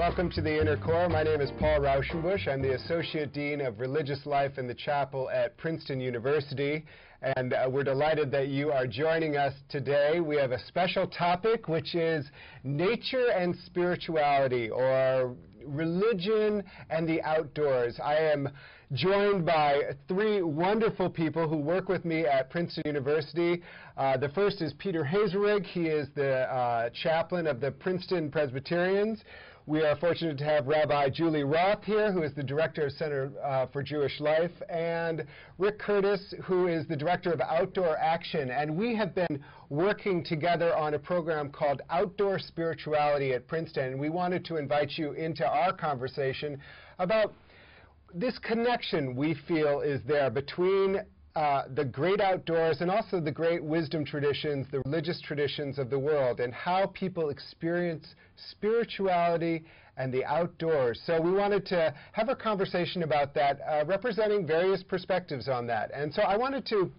Welcome to the Inner Core. My name is Paul Rauschenbusch. I'm the Associate Dean of Religious Life in the Chapel at Princeton University. And we're delighted that you are joining us today. We have a special topic, which is nature and spirituality, or religion and the outdoors. I am joined by three wonderful people who work with me at Princeton University. The first is Peter Hazelrig. He is the chaplain of the Princeton Presbyterians. We are fortunate to have Rabbi Julie Roth here, who is the director of Center for Jewish Life, and Rick Curtis, who is the director of Outdoor Action. And we have been working together on a program called Outdoor Spirituality at Princeton. And we wanted to invite you into our conversation about this connection we feel is there between the great outdoors and also the great wisdom traditions, the religious traditions of the world, and how people experience spirituality and the outdoors. So we wanted to have a conversation about that, representing various perspectives on that. And so I wanted to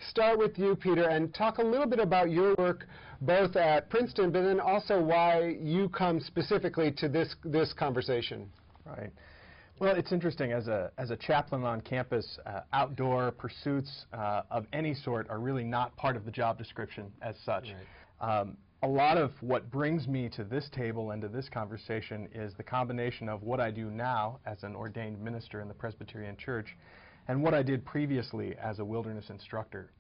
start with you, Peter, and talk a little bit about your work both at Princeton, but then also why you come specifically to this conversation. Right. Well, it's interesting. As a chaplain on campus, outdoor pursuits of any sort are really not part of the job description as such. Right. A lot of what brings me to this table and to this conversation is the combination of what I do now as an ordained minister in the Presbyterian Church and what I did previously as a wilderness instructor.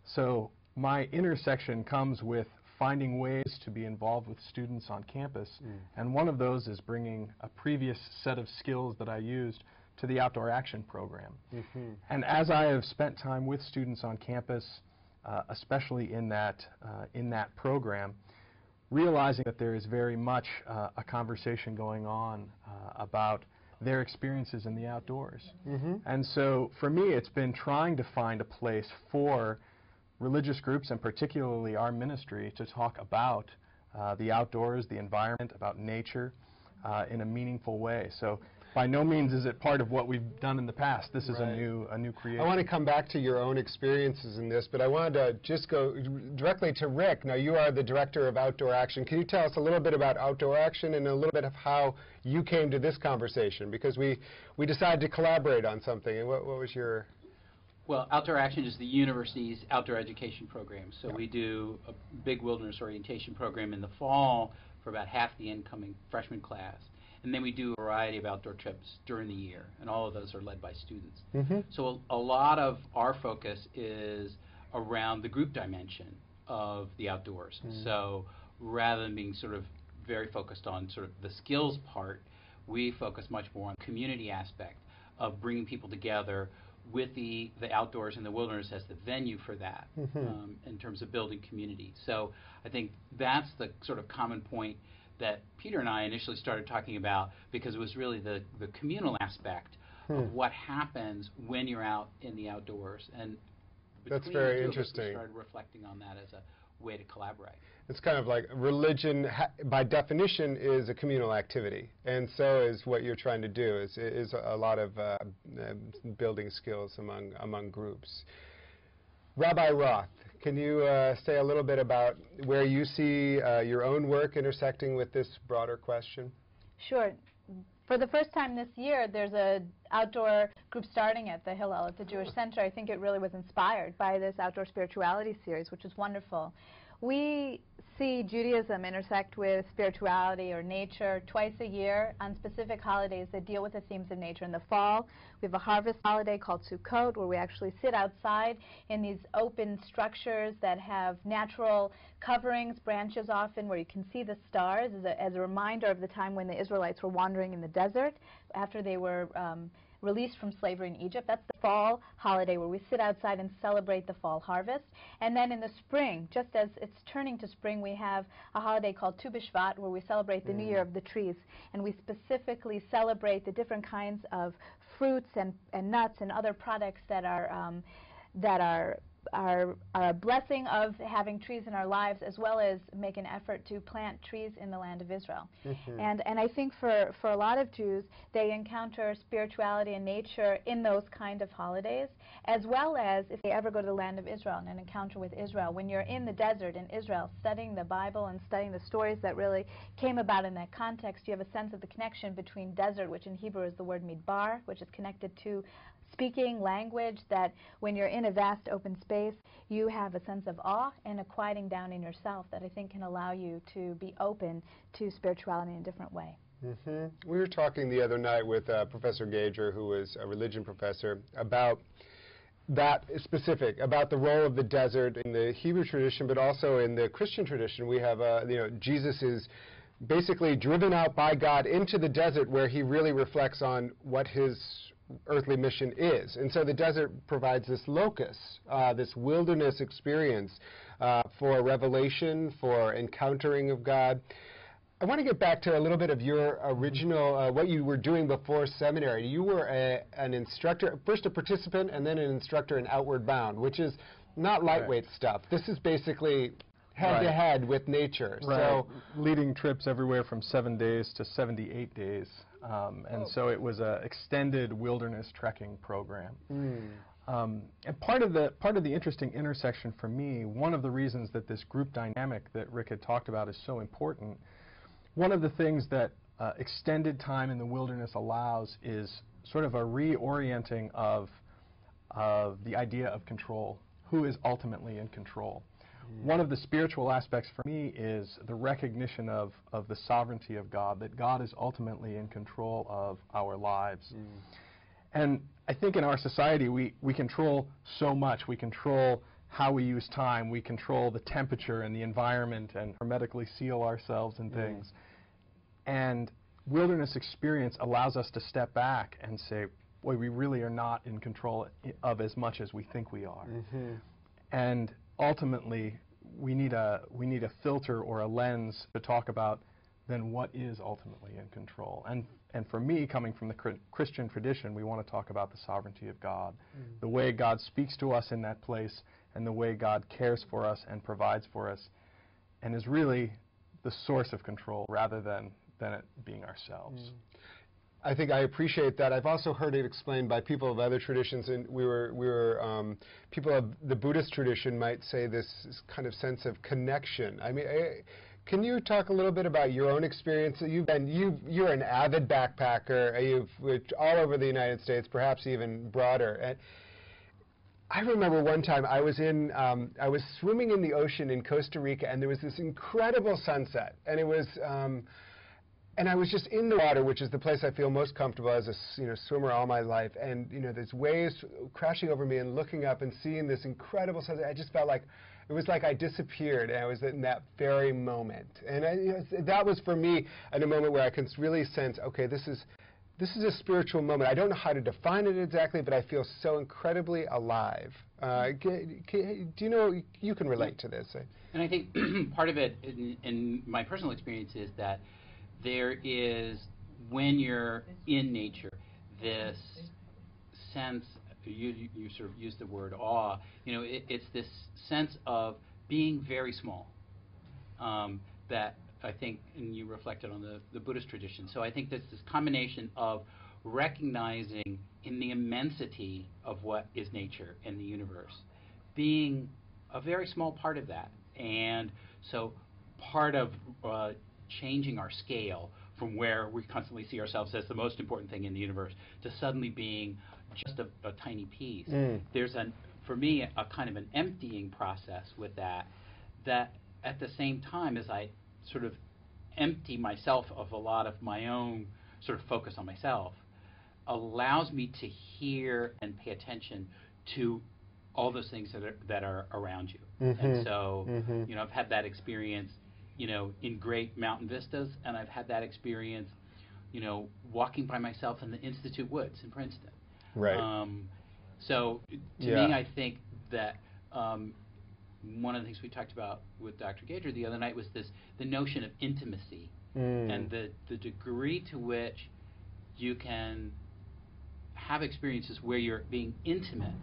So my intersection comes with finding ways to be involved with students on campus, and one of those is bringing a previous set of skills that I used to the Outdoor Action program. And as I have spent time with students on campus, especially in that program, realizing that there is very much a conversation going on about their experiences in the outdoors. And so for me, it's been trying to find a place for religious groups, and particularly our ministry, to talk about the outdoors, the environment, about nature in a meaningful way. So by no means is it part of what we've done in the past. This is a new creation. I want to come back to your own experiences in this, but I wanted to just go directly to Rick. Now, you are the director of Outdoor Action. Can you tell us a little bit about Outdoor Action and a little bit of how you came to this conversation? Because we decided to collaborate on something, and what was your... Well, Outdoor Action is the university's outdoor education program. So we do a big wilderness orientation program in the fall for about half the incoming freshman class. And then we do a variety of outdoor trips during the year, and all of those are led by students. So a lot of our focus is around the group dimension of the outdoors. So rather than being sort of very focused on sort of the skills part, we focus much more on the community aspect of bringing people together with the outdoors and the wilderness as the venue for that, in terms of building community. So I think that's the sort of common point that Peter and I initially started talking about, because it was really the communal aspect of what happens when you're out in the outdoors. And that's very interesting. We started reflecting on that as a way to collaborate. It's kind of like religion, by definition, is a communal activity, and so is what you're trying to do. Is a lot of building skills among groups. Rabbi Roth, can you say a little bit about where you see your own work intersecting with this broader question? Sure. For the first time this year, there's an outdoor group starting at the Hillel at the Jewish Center. I think it really was inspired by this Outdoor Spirituality series, which is wonderful. We see Judaism intersect with spirituality or nature twice a year on specific holidays that deal with the themes of nature. In the fall, we have a harvest holiday called Sukkot, where we actually sit outside in these open structures that have natural coverings, branches often, where you can see the stars as a reminder of the time when the Israelites were wandering in the desert after they were released from slavery in Egypt. That's the fall holiday, where we sit outside and celebrate the fall harvest. And then in the spring, just as it's turning to spring, we have a holiday called Tu B'Shvat, where we celebrate the New Year of the trees. And we specifically celebrate the different kinds of fruits and nuts and other products that are our blessing of having trees in our lives, as well as make an effort to plant trees in the land of Israel. And I think for a lot of Jews, they encounter spirituality and nature in those kind of holidays, as well as if they ever go to the land of Israel and an encounter with Israel. When you're in the desert in Israel studying the Bible and studying the stories that really came about in that context, you have a sense of the connection between desert, which in Hebrew is the word midbar, which is connected to speaking language, that when you're in a vast open space, you have a sense of awe and a quieting down in yourself that I think can allow you to be open to spirituality in a different way. We were talking the other night with Professor Gager, who is a religion professor, about that specific, about the role of the desert in the Hebrew tradition, but also in the Christian tradition. We have, Jesus is basically driven out by God into the desert, where he really reflects on what his earthly mission is. And so the desert provides this locus, this wilderness experience for revelation, for encountering of God. I want to get back to a little bit of your original, what you were doing before seminary. You were an instructor, first a participant and then an instructor in Outward Bound, which is not lightweight stuff. This is basically head-to-head with nature. So leading trips everywhere from 7 days to 78 days. And so it was an extended wilderness trekking program. And part of the interesting intersection for me, one of the reasons that this group dynamic that Rick had talked about is so important, one of the things that extended time in the wilderness allows is sort of a reorienting of the idea of control. Who is ultimately in control? One of the spiritual aspects for me is the recognition of the sovereignty of God, that God is ultimately in control of our lives. And I think in our society we control so much. We control how we use time. We control the temperature and the environment and hermetically seal ourselves and things. And wilderness experience allows us to step back and say, boy, we really are not in control of as much as we think we are. And ultimately, we need a filter or a lens to talk about then what is ultimately in control. And for me, coming from the Christian tradition, we want to talk about the sovereignty of God, the way God speaks to us in that place, and the way God cares for us and provides for us, and is really the source of control rather than it being ourselves. I think I appreciate that. I've also heard it explained by people of other traditions, and people of the Buddhist tradition might say this kind of sense of connection. I mean, can you talk a little bit about your own experience? You're an avid backpacker. You've all over the United States, perhaps even broader. And I remember one time I was swimming in the ocean in Costa Rica, and there was this incredible sunset, and it was. And I was just in the water, which is the place I feel most comfortable as a swimmer all my life. And there's waves crashing over me, and looking up and seeing this incredible sunset. I just felt like it was like I disappeared, and I was in that very moment. And that was for me at a moment where I can really sense, okay, this is a spiritual moment. I don't know how to define it exactly, but I feel so incredibly alive. Do you know you can relate to this? And I think part of it, in my personal experience, is that there is, when you're in nature, this sense, you sort of use the word awe, it's this sense of being very small that I think, and you reflected on the Buddhist tradition. So I think there's this combination of recognizing in the immensity of what is nature and the universe, being a very small part of that. And so part of changing our scale from where we constantly see ourselves as the most important thing in the universe to suddenly being just a tiny piece. There's, for me, a kind of an emptying process with that at the same time as I sort of empty myself of a lot of my own sort of focus on myself, allows me to hear and pay attention to all those things that are around you. And so, I've had that experience in great mountain vistas, and I've had that experience, walking by myself in the Institute Woods in Princeton. Right. So to me, I think that one of the things we talked about with Dr. Gager the other night was the notion of intimacy and the degree to which you can have experiences where you're being intimate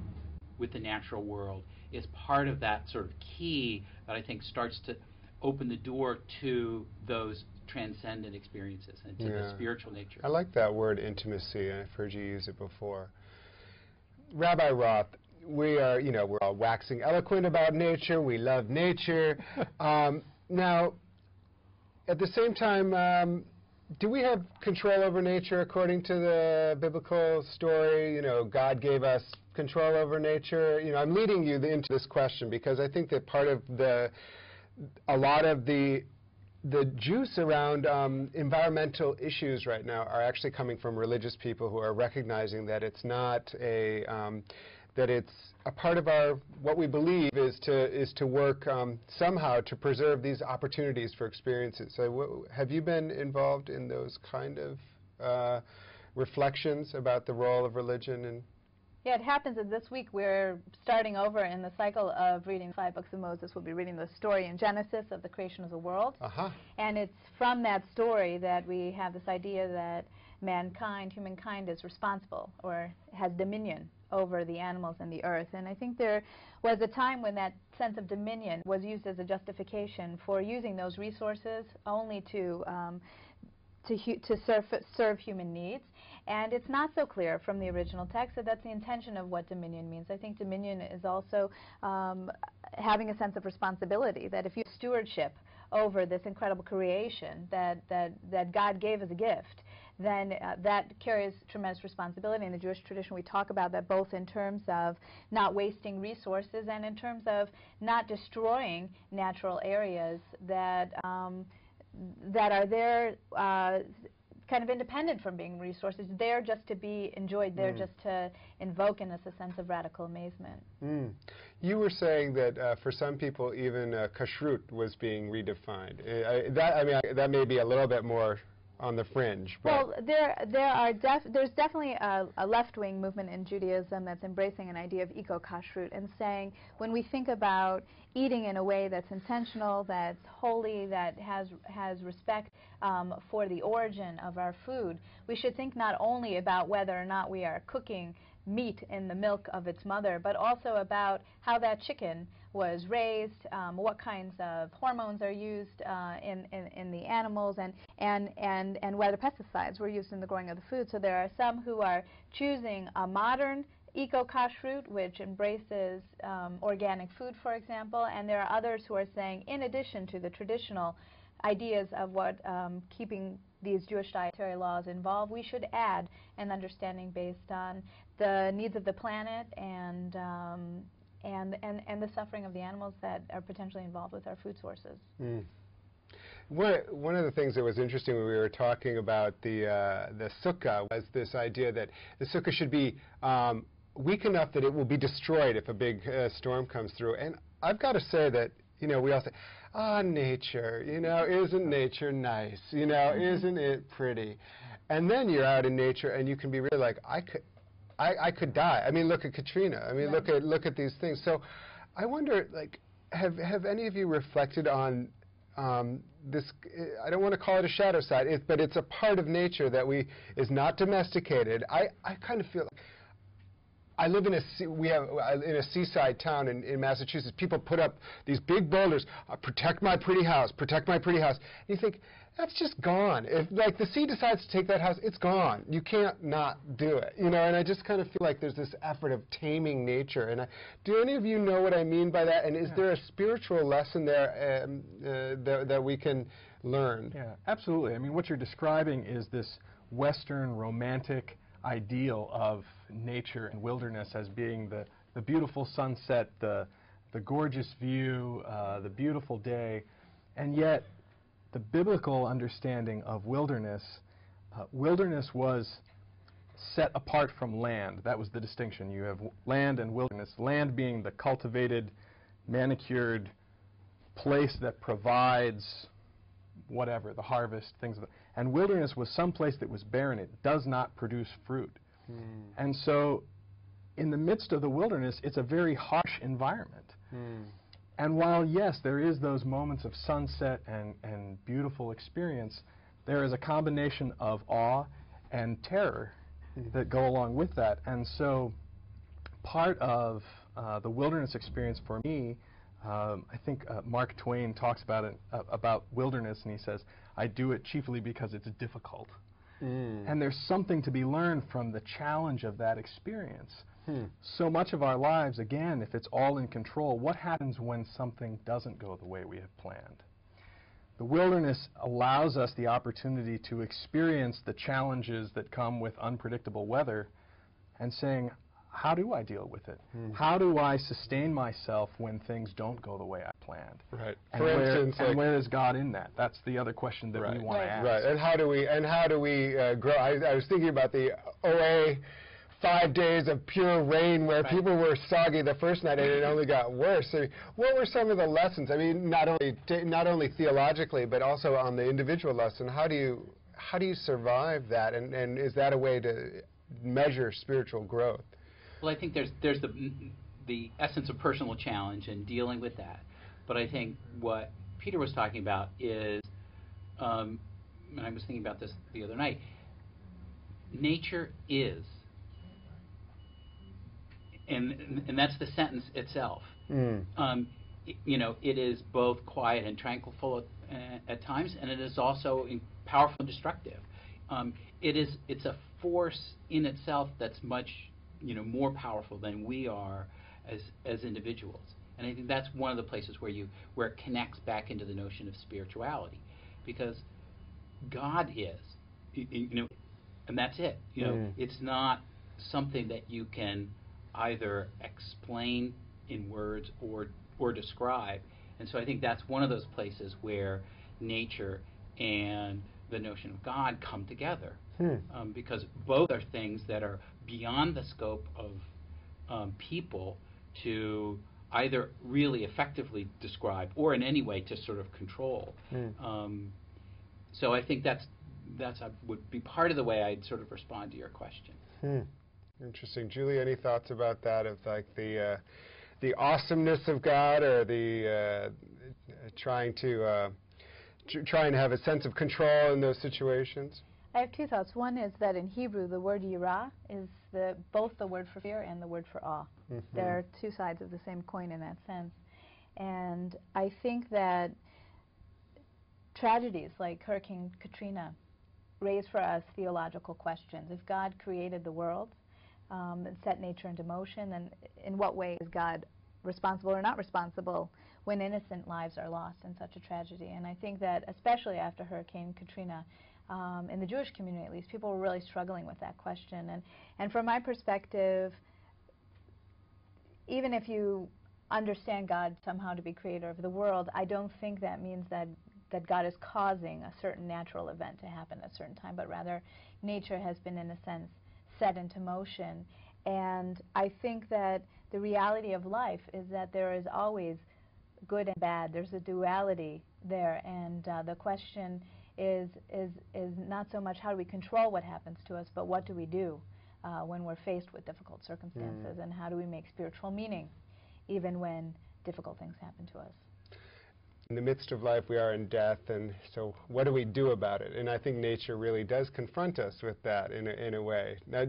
with the natural world is part of that sort of key that I think starts to open the door to those transcendent experiences and to the spiritual nature. I like that word, intimacy. I've heard you use it before. Rabbi Roth, we are, you know, we're all waxing eloquent about nature. We love nature. Now, at the same time, do we have control over nature according to the biblical story? You know, God gave us control over nature. You know, I'm leading you into this question because I think that part of a lot of the juice around environmental issues right now are actually coming from religious people who are recognizing that it's not a that it's a part of what we believe is to work somehow to preserve these opportunities for experiences. So have you been involved in those kind of reflections about the role of religion? And yeah, it happens that this week we're starting over in the cycle of reading 5 books of Moses. We'll be reading the story in Genesis of the creation of the world. And it's from that story that we have this idea that humankind is responsible or has dominion over the animals and the earth. And I think there was a time when that sense of dominion was used as a justification for using those resources only to serve human needs. And it's not so clear from the original text that that's the intention of what dominion means. I think dominion is also having a sense of responsibility, that if you have stewardship over this incredible creation that God gave as a gift, then that carries tremendous responsibility. In the Jewish tradition, we talk about that both in terms of not wasting resources and in terms of not destroying natural areas that are there kind of independent from being resources. They're just to be enjoyed. They're just to invoke in us a sense of radical amazement. You were saying that for some people, even kashrut was being redefined. That may be a little bit more on the fringe. Well, there's definitely a left-wing movement in Judaism that's embracing an idea of eco-kashrut and saying when we think about eating in a way that's intentional, that's holy, that has respect for the origin of our food, we should think not only about whether or not we are cooking meat in the milk of its mother, but also about how that chicken was raised, what kinds of hormones are used in the animals, and whether pesticides were used in the growing of the food. So there are some who are choosing a modern eco-kashrut, which embraces organic food, for example, and there are others who are saying, in addition to the traditional ideas of what keeping these Jewish dietary laws involve, we should add an understanding based on the needs of the planet and the suffering of the animals that are potentially involved with our food sources. One of the things that was interesting when we were talking about the sukkah was this idea that the sukkah should be weak enough that it will be destroyed if a big storm comes through. And I've got to say that, you know, we all say, nature, you know, isn't nature nice? You know, isn't it pretty? And then you're out in nature and you can be really like, I could die. I mean, look at Katrina. I mean, look at these things. So I wonder, like, have any of you reflected on this? I don't want to call it a shadow side, but it's a part of nature that is not domesticated. I kind of feel like I live in a seaside town in Massachusetts. People put up these big boulders, protect my pretty house, protect my pretty house. And you think, that's just gone. If like the sea decides to take that house, it's gone. You can't not do it, you know. And I just kind of feel like there's this effort of taming nature. And do any of you know what I mean by that? And is there a spiritual lesson there that we can learn? Yeah, absolutely. I mean, what you're describing is this Western romantic ideal of nature and wilderness as being the beautiful sunset, the gorgeous view, the beautiful day, and yet the biblical understanding of wilderness was set apart from land. That was the distinction. You have land and wilderness. Land being the cultivated, manicured place that provides whatever, the harvest, things of and wilderness was some place that was barren. It does not produce fruit. And so in the midst of the wilderness, it's a very harsh environment. And while, yes, there is those moments of sunset and beautiful experience, there is a combination of awe and terror that go along with that. And so part of the wilderness experience for me, I think Mark Twain talks about it, about wilderness, and he says, I do it chiefly because it's difficult. And there's something to be learned from the challenge of that experience. So much of our lives, again, if it's all in control, what happens when something doesn't go the way we have planned? The wilderness allows us the opportunity to experience the challenges that come with unpredictable weather and saying, how do I deal with it? How do I sustain myself when things don't go the way I planned? Right. And For instance, like, where is God in that? That's the other question that we want to ask. Right. And how do we grow? I was thinking about the OA 5 days of pure rain where people were soggy the first night and it only got worse. So what were some of the lessons? I mean, not only theologically, but also on the individual lesson. How do you survive that? And is that a way to measure spiritual growth? Well, I think there's the essence of personal challenge and dealing with that. But I think what Peter was talking about is, and I was thinking about this the other night, nature is. And that's the sentence itself. You know, it is both quiet and tranquil at times, and it is also powerful and destructive. It's a force in itself that's much, more powerful than we are as individuals. And I think that's one of the places where it connects back into the notion of spirituality, because God is, and that's it. It's not something that you can either explain in words or describe. And so I think that's one of those places where nature and the notion of God come together, because both are things that are beyond the scope of people to either really effectively describe or in any way to sort of control. So I think that's would be part of the way I'd sort of respond to your question. Interesting. Julie, any thoughts about that, of like the awesomeness of God, or the trying to have a sense of control in those situations? I have two thoughts. One is that in Hebrew, the word yirah is both the word for fear and the word for awe. They're two sides of the same coin in that sense. And I think that tragedies like Hurricane Katrina raise for us theological questions. If God created the world and set nature into motion, then in what way is God responsible or not responsible when innocent lives are lost in such a tragedy? And I think that especially after Hurricane Katrina, in the Jewish community at least, people were really struggling with that question. And from my perspective, even if you understand God somehow to be creator of the world, I don't think that means that God is causing a certain natural event to happen at a certain time, but rather nature has been, in a sense, set into motion. And I think that the reality of life is that there is always good and bad. There's a duality there, and the question is not so much how do we control what happens to us, but what do we do when we're faced with difficult circumstances, and how do we make spiritual meaning even when difficult things happen to us. In the midst of life, we are in death, and so what do we do about it? And I think nature really does confront us with that in a way. Now,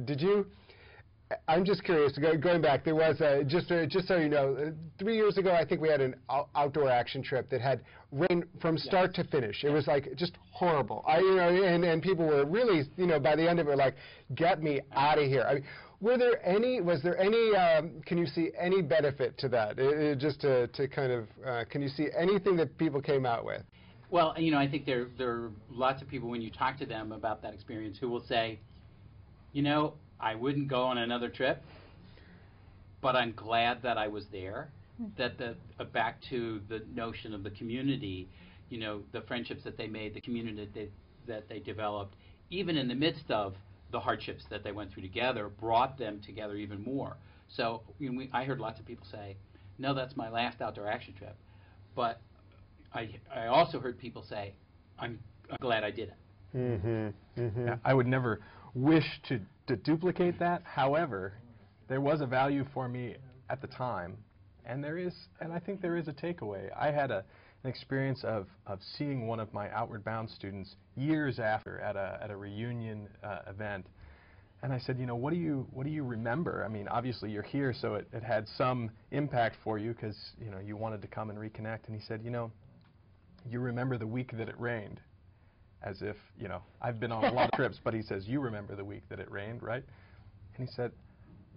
I'm just curious, going back, there was, just so you know, 3 years ago, I think we had an outdoor action trip that had rain from start to finish. It was like just horrible. And people were really, by the end of it, were like, get me out of here. I mean, was there any, can you see any benefit to that? Just to kind of, can you see anything that people came out with? Well, I think there are lots of people, when you talk to them about that experience, who will say, I wouldn't go on another trip, but I'm glad that I was there. That back to the notion of the community, the friendships that they made, the community that they developed, even in the midst of the hardships that they went through together, brought them together even more. So I heard lots of people say, no, that's my last outdoor action trip. But I also heard people say, I'm glad I did it. Yeah, I would never wish to duplicate that. However, there was a value for me at the time, and I think there is a takeaway. I had an experience of seeing one of my Outward Bound students years after at a reunion event, And I said, you know, what do you remember? I mean, obviously you're here, so it had some impact for you because, you know, you wanted to come and reconnect. And he said, you know, you remember the week that it rained. As if, you know, I've been on a lot of trips, but he says, you remember the week that it rained, right? And he said,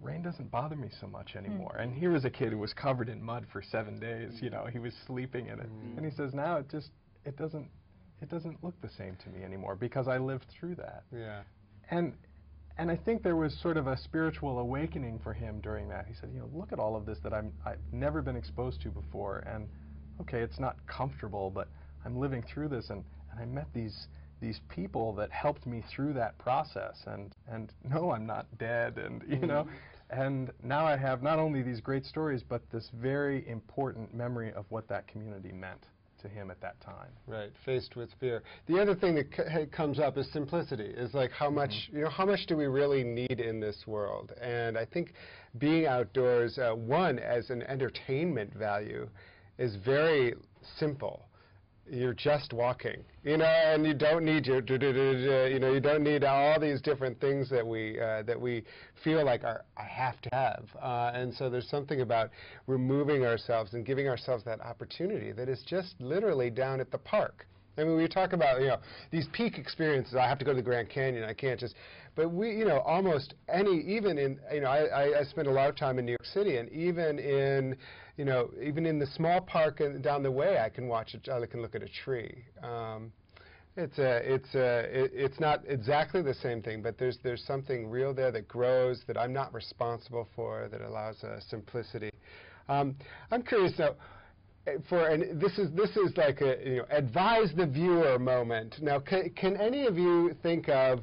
rain doesn't bother me so much anymore. And here was a kid who was covered in mud for 7 days, you know, he was sleeping in it. And he says, now it doesn't look the same to me anymore because I lived through that. Yeah. And I think there was sort of a spiritual awakening for him during that. He said, you know, look at all of this that I've never been exposed to before, and okay, it's not comfortable, but I'm living through this, and I met these people that helped me through that process, and no, I'm not dead, and you know, and now I have not only these great stories, but this very important memory of what that community meant to him at that time. Right, faced with fear. The other thing that comes up is simplicity. Is like how much, you know, how much do we really need in this world? And I think being outdoors, one, as an entertainment value, is very simple. You're just walking, you know, and you don't need your, you know, you don't need all these different things that we feel like I have to have. And so there's something about removing ourselves and giving ourselves that opportunity that is just literally down at the park. I mean, we talk about, you know, these peak experiences. I have to go to the Grand Canyon. I can't just. But we, you know, almost any, even in, you know, I spent a lot of time in New York City, and even in, you know, even in the small park down the way, I can watch it. I can look at a tree. It's not exactly the same thing, but there's something real there that grows that I'm not responsible for, that allows simplicity. I'm curious now. And this is like a, you know, advise the viewer moment. Now, can any of you think of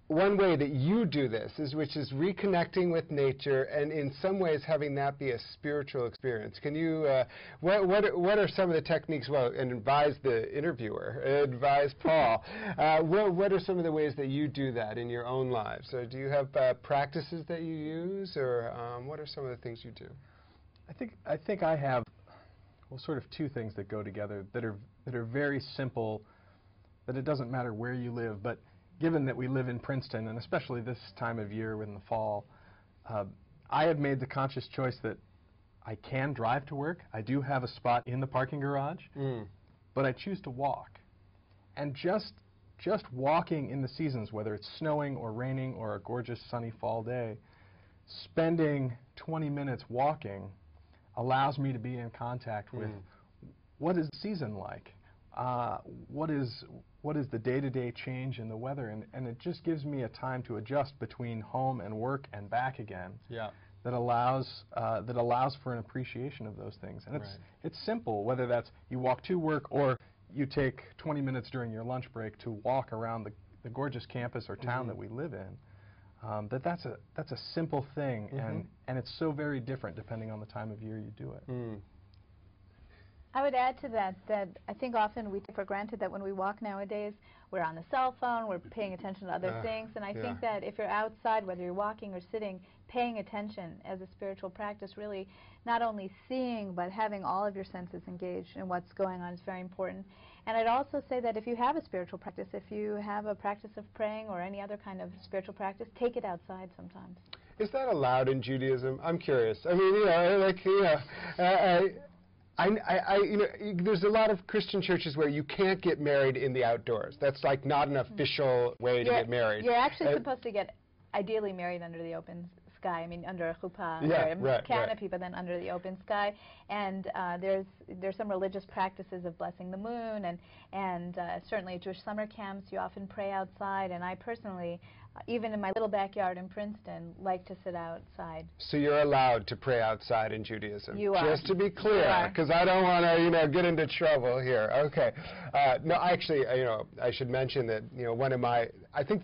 one way that you do this, which is reconnecting with nature, and in some ways having that be a spiritual experience? Can you? What are some of the techniques? Well, and advise the interviewer, advise Paul. What are some of the ways that you do that in your own lives? So do you have practices that you use, or what are some of the things you do? I think I have. Well, sort of two things that go together that are very simple, that it doesn't matter where you live, but given that we live in Princeton, and especially this time of year in the fall, I have made the conscious choice that I can drive to work. I do have a spot in the parking garage, but I choose to walk. And just walking in the seasons, whether it's snowing or raining or a gorgeous sunny fall day, spending 20 minutes walking allows me to be in contact with what is the season like, what is the day-to-day change in the weather, and it just gives me a time to adjust between home and work and back again. Yeah. That allows for an appreciation of those things, and it's simple, whether that's you walk to work or you take 20 minutes during your lunch break to walk around the gorgeous campus or town that we live in. That's a simple thing, and it's so very different depending on the time of year you do it. I would add to that I think often we take for granted that when we walk nowadays, we're on the cell phone, we're paying attention to other things, and I think that if you're outside, whether you're walking or sitting, paying attention as a spiritual practice, really not only seeing but having all of your senses engaged in what's going on is very important. And I'd also say that if you have a spiritual practice, if you have a practice of praying or any other kind of spiritual practice, take it outside sometimes. Is that allowed in Judaism? I'm curious. I mean, you know, like, you know, you know, there's a lot of Christian churches where you can't get married in the outdoors. That's like not an official way to get married. You're actually supposed to get ideally married under the open sky. I mean, under a chuppah, under a canopy, but then under the open sky. And there's some religious practices of blessing the moon, and certainly at Jewish summer camps, you often pray outside. And I personally, even in my little backyard in Princeton, like to sit outside. So you're allowed to pray outside in Judaism? You are. Just to be clear, because I don't want to, you know, get into trouble here. Okay. No, actually, you know, I should mention that, you know, one of my, I think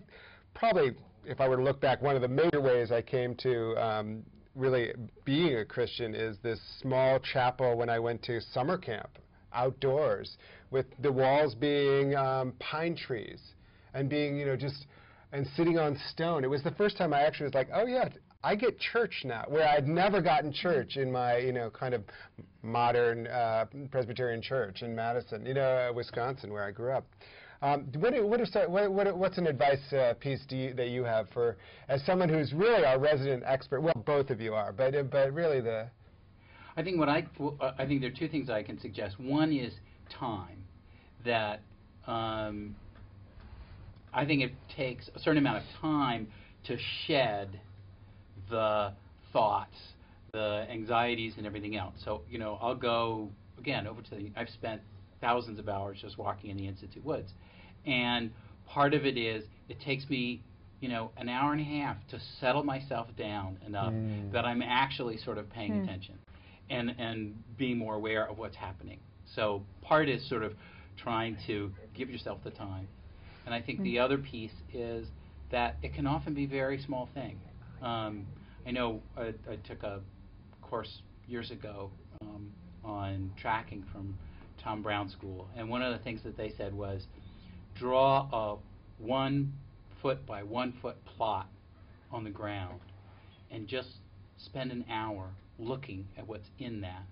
probably, if I were to look back, one of the major ways I came to really being a Christian is this small chapel when I went to summer camp, outdoors, with the walls being pine trees and being, you know, just, and sitting on stone. It was the first time I actually was like, oh yeah, I get church now, where I'd never gotten church in my, you know, kind of modern Presbyterian church in Madison, you know, Wisconsin, where I grew up. What's an advice piece that you have for, as someone who's really our resident expert? Well, both of you are, but really the. I think I think there are two things I can suggest. One is time. That I think it takes a certain amount of time to shed the thoughts, the anxieties, and everything else. So, I'll go, again, I've spent thousands of hours just walking in the Institute Woods. And part of it is, it takes me, an hour and a half to settle myself down enough that I'm actually sort of paying attention and being more aware of what's happening. So part is sort of trying to give yourself the time. And I think the other piece is that it can often be very small things. I know I took a course years ago on tracking from Tom Brown School, and one of the things that they said was draw a 1 foot by 1 foot plot on the ground and just spend an hour looking at what's in that.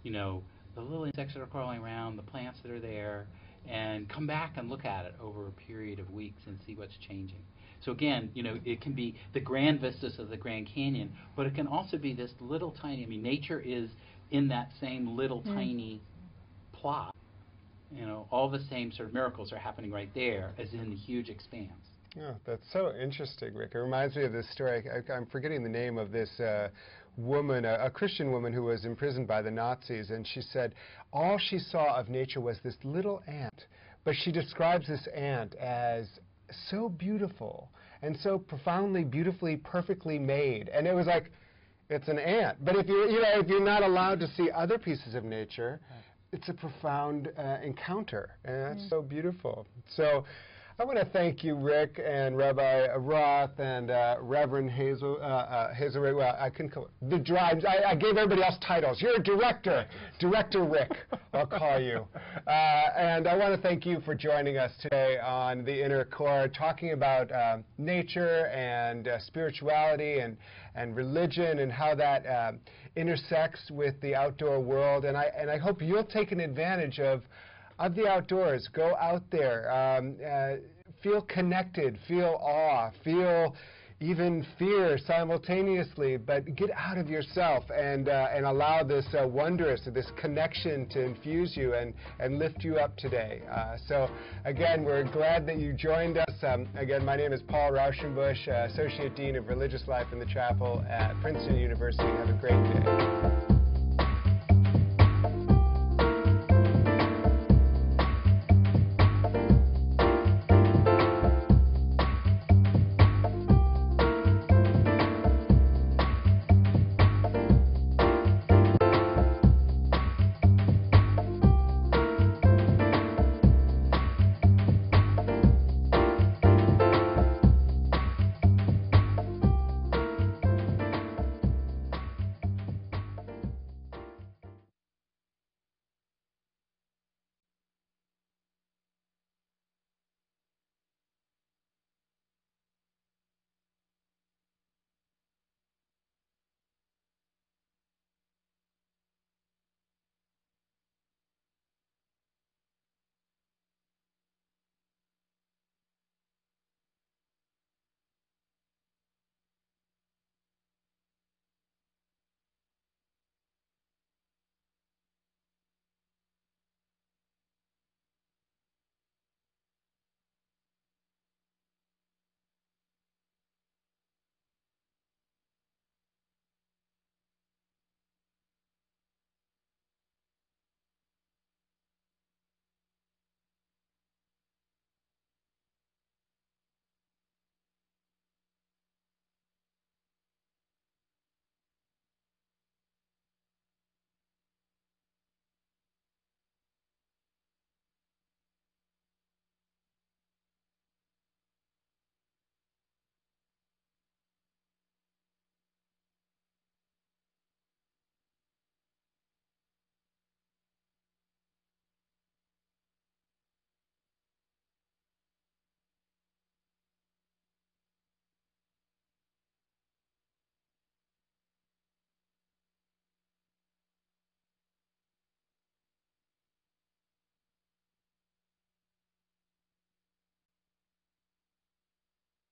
The little insects that are crawling around, the plants that are there, and come back and look at it over a period of weeks and see what's changing. So again, it can be the grand vistas of the Grand Canyon, but it can also be this little tiny, nature is in that same little tiny plot. All the same sort of miracles are happening right there as in the huge expanse. Oh, that's so interesting, Rick. It reminds me of this story. I'm forgetting the name of this woman, a Christian woman who was imprisoned by the Nazis, and she said all she saw of nature was this little ant, but she describes this ant as so beautiful and so profoundly, beautifully, perfectly made. And it was like, it's an ant. But if you're not allowed to see other pieces of nature, it's a profound encounter, and that's so beautiful. So I want to thank you, Rick, and Rabbi Roth, and Reverend Hazel. Well, I couldn't call the drives. I gave everybody else titles. You're a director, Director Rick. I'll call you. And I want to thank you for joining us today on the Inner Core, talking about nature and spirituality and religion and how that intersects with the outdoor world. And I hope you'll take an advantage of the outdoors. Go out there, feel connected, feel awe, feel even fear simultaneously, but get out of yourself and allow this this connection to infuse you and lift you up today. So again, we're glad that you joined us. Again, my name is Paul Rauschenbusch, Associate Dean of Religious Life in the Chapel at Princeton University. Have a great day.